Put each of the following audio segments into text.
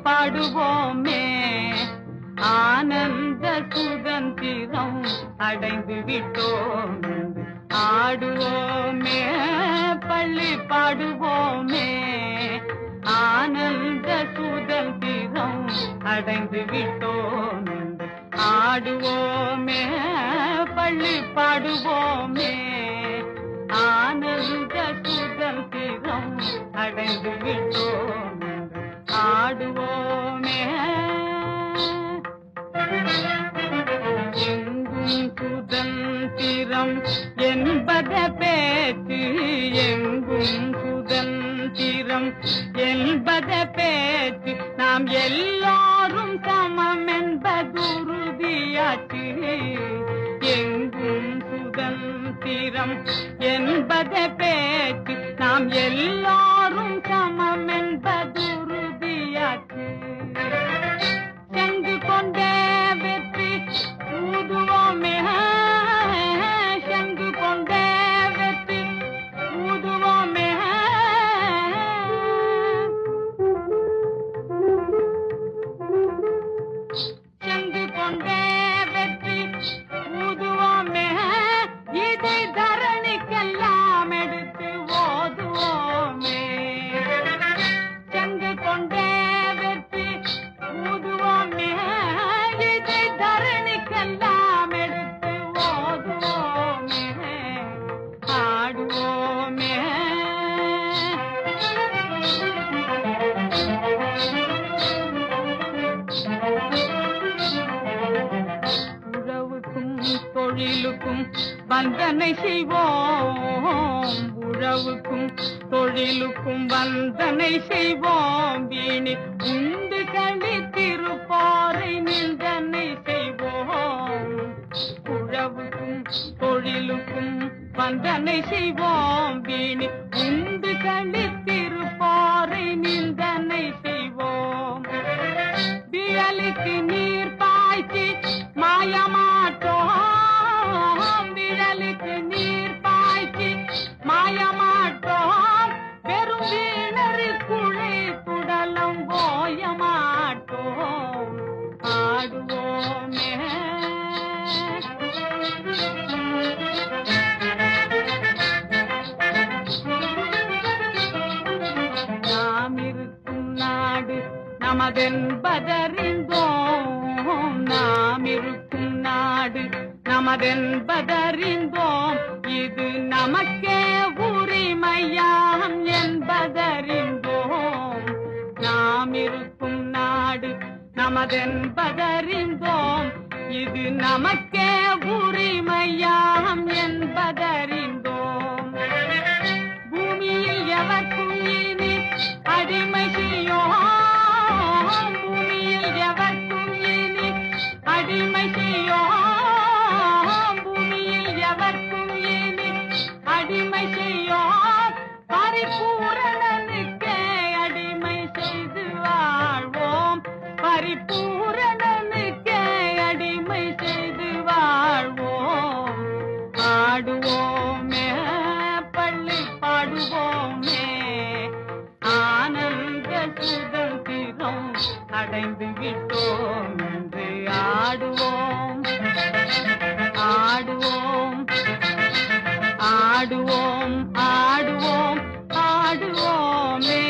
பாடுவோமே ஆனந்த சுதந்திரம் அடைந்து விட்டோம். ஆடுவோமே பள்ளி பாடுவோமே ஆனந்த சுதந்திரம் அடைந்து விட்டோம். ஆடுவோமே பள்ளி பாடுவோமே ஆனந்த சுதந்திரம் அடைந்து விட்டோம். ஆடுவோமே எங்கும் சுதந்திரம் என்பத பேச்சு, எங்கும் சுதந்திரம் என்பத பேச்சு, நாம் எல்லாரும் சமம் என்பதுறுதியாச்சு. எங்கும் சுதந்திரம் என்பத பேச்சு, நாம் எல்லாரும் சமம் என்பதுறுதியாச்சு. சென்று கொண்டே வெற்றி ஊதுவோமே, சென்று கொண்டே வெற்றி ஊதுவோமே. சென்று கொண்டே வெற்றி ஊதுவோமே, இதை தரணிக்கெல்லாம் எடுத்து ஓதுவோமே. சென்று கொண்டே வெற்றி ஊதுவோமே, இதை தரணிக்கெல்லாம் எடுத்து ஓதுவோமே. ஆடுவோமே உறவுக்கும் தொழிலுக்கும் வந்தனை செய்வோம், உறவுக்கும் தொழிலுக்கும் வந்தனை செய்வோம். வீணி உண்டு கழித்திருப்பாரை நிந்தனை செய்வோம். உறவுக்கும் தொழிலுக்கும் வந்தனை செய்வோம். வீணி உண்டு கழித்திருப்பாரை நிந்தனை செய்வோம். விழலுக்கு நீர் பாய்ச்சி மாயமாட்டோம், விழலுக்கு நீர் பாய்ச்சி மாயமாட்டோம். வெறும் வீணரில் குழி குடலம் ஓயமாட்டோம். ஆடுவோமே நாம் இருக்கும் நாடு நமதென்பதறிந்தோம், நாம் இருக்கும் நாடு நமதென்பதறிந்தோம். இது நமக்கே உரிமையாம் என்பதறிந்தோம். நாம் இருக்கும் நாடு நமதென்பதறிந்தோம். இது நமக்கே உரிமையாம் என்பதறிந்தோம். பூமியில் எவர்க்கும் இனி அடிமை செய்யோம், பூமியில் எவர்க்கும் இனி அடிமை செய்யோம், பூமியில் எவர்க்கும் இனி அடிமை செய்யோம். பரிபூரணனுக்கே அடிமை செய்து வாழ்வோம், பரிபூரணனுக்கே அடிமை செய்து வாழ்வோம். ஆடுவோமே பள்ளி பாடுவோமே ஆனந்த சுதந்திரம் அடைந்து விட்டோம் என்று ஆடுவோம். ஆடுவோம் ஆடுவோம் ஆடுவோம் ஆடுவோமே.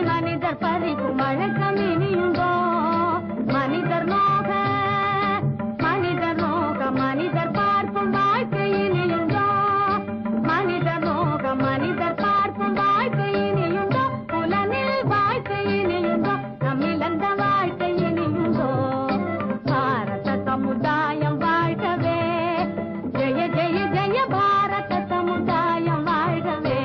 மனிதர் பறிக்கும் வழக்கம் இனியுண்டோ மனிதர் நோக மனிதர் பார்க்கும் வாழ்க்கை இனியுண்டோ மனிதர் நோக மனிதர் பார்க்கும் வாழ்க்கை இனியுண்டோ புலனில் வாழ்க்கை இனியுண்டோ நம்மிழந்த வாழ்க்கை இனியுண்டோ பாரத சமுதாயம் வாழ்கவே ஜெய ஜெய ஜெய பாரத சமுதாயம் வாழ்கவே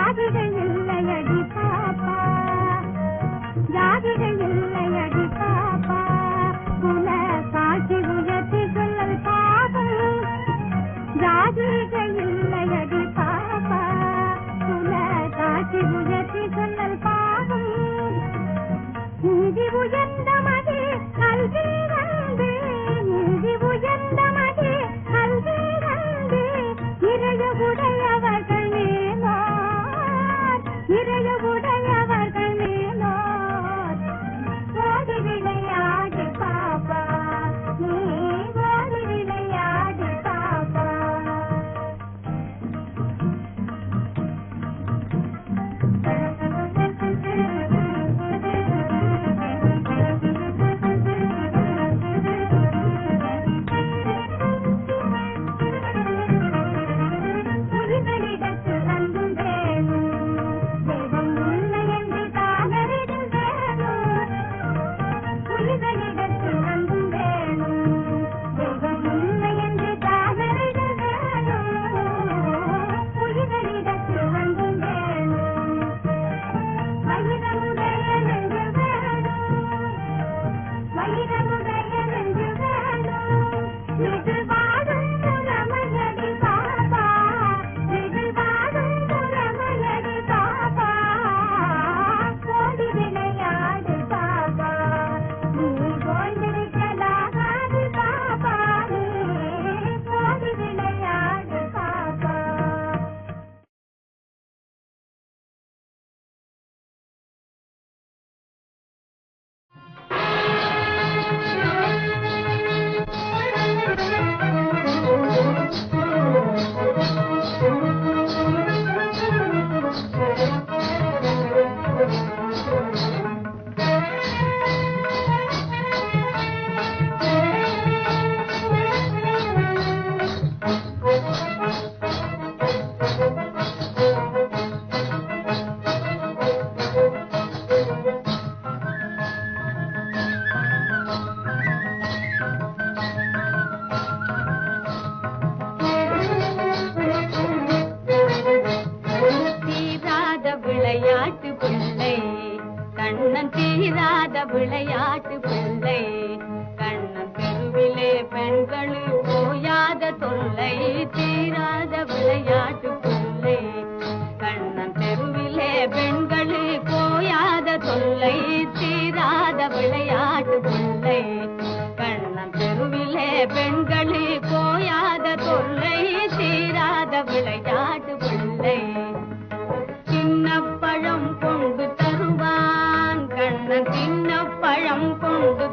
ஜாதிகள் இல்லையடி பாப்பா, ஜாதிகள் இல்லையடி பாப்பா, குல காட்சி உயர்த்தி சொல்லல் பாவம். ஜாதிகள் இல்லையடி பாப்பா, குல காட்சி உயர்த்தி சொல்லல் பாவம். நீதி உயர்ந்த மதி கல்வி வந்து, நீதி உயர்ந்த மதி கல்வி வந்து, நிறைய உடையவர்கள் மேலோர், நிறைய உடையவர்கள் மேலோர். ஓடி விளையாடு பாப்பா, நீ ஓடி விளையாடு பாப்பா. புலிகளிடத்து அன்பும் வேணும், தெய்வம் உன்னை என்று தானறிதல் வேணும். புலிகளிடத்து அன்பும் வேணும், தெய்வம் உன்னை என்று தானறிதல் வேணும். புலிகளிடத்து அன்பும் வேணும், வைரமுடைய நெஞ்சு வேணும், வைரமுடைய நெஞ்சு வேணும். இது வாழும் புறமையடி பாப்பா, இது வாழும் புறமையடி பாப்பா. ஓடி விளையாடு பாப்பா, நீ ஓய்ந்திருக்கலாகாது பாப்பா, நீ ஓடி விளையாடு பாப்பா. தீராத விளையாட்டு பிள்ளை, கண்ணன் தீராத விளையாட்டு பிள்ளை, கண்ணன் தெருவிலே பெண்கள் ஓயாத தொல்லை. தீராத விளையாட்டு பிள்ளை, கண்ணன் தெருவிலே பெண்கள் ஓயாத தொல்லை. தீராத விளையாட்டு பிள்ளை, கண்ணன் தெருவிலே பெண்கள் ஓயாத தொல்லை. தீராத விளையாட்டு பிள்ளை. சின்னப்பழம் கொண்டு தருவான் கண்ணன், சின்னப்பழம் கொண்டு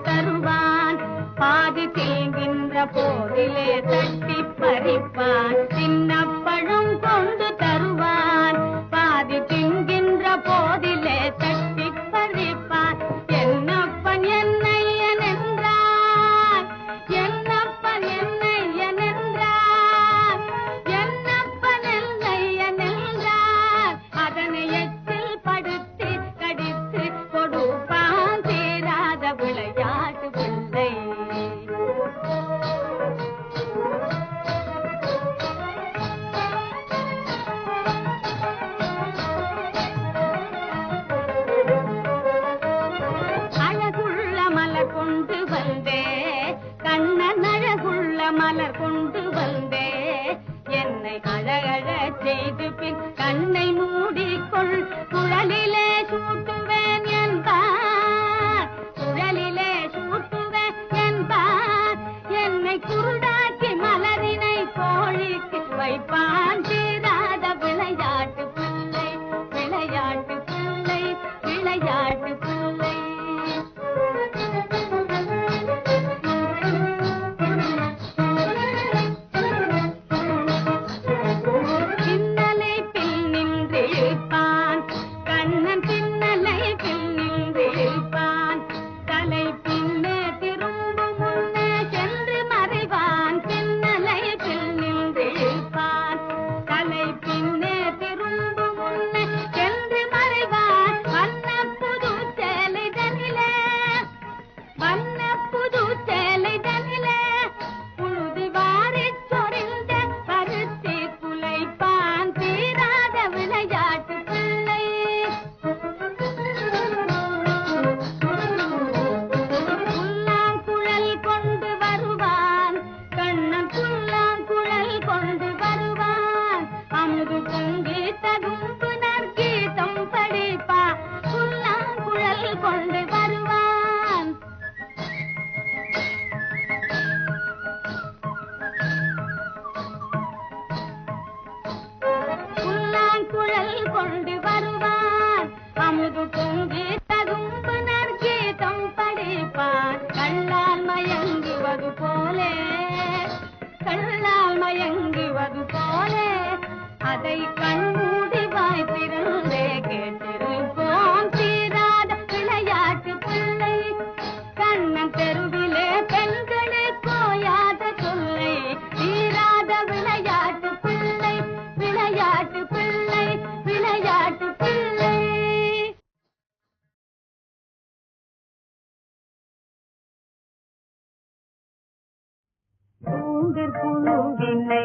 கதிர் புழுவினை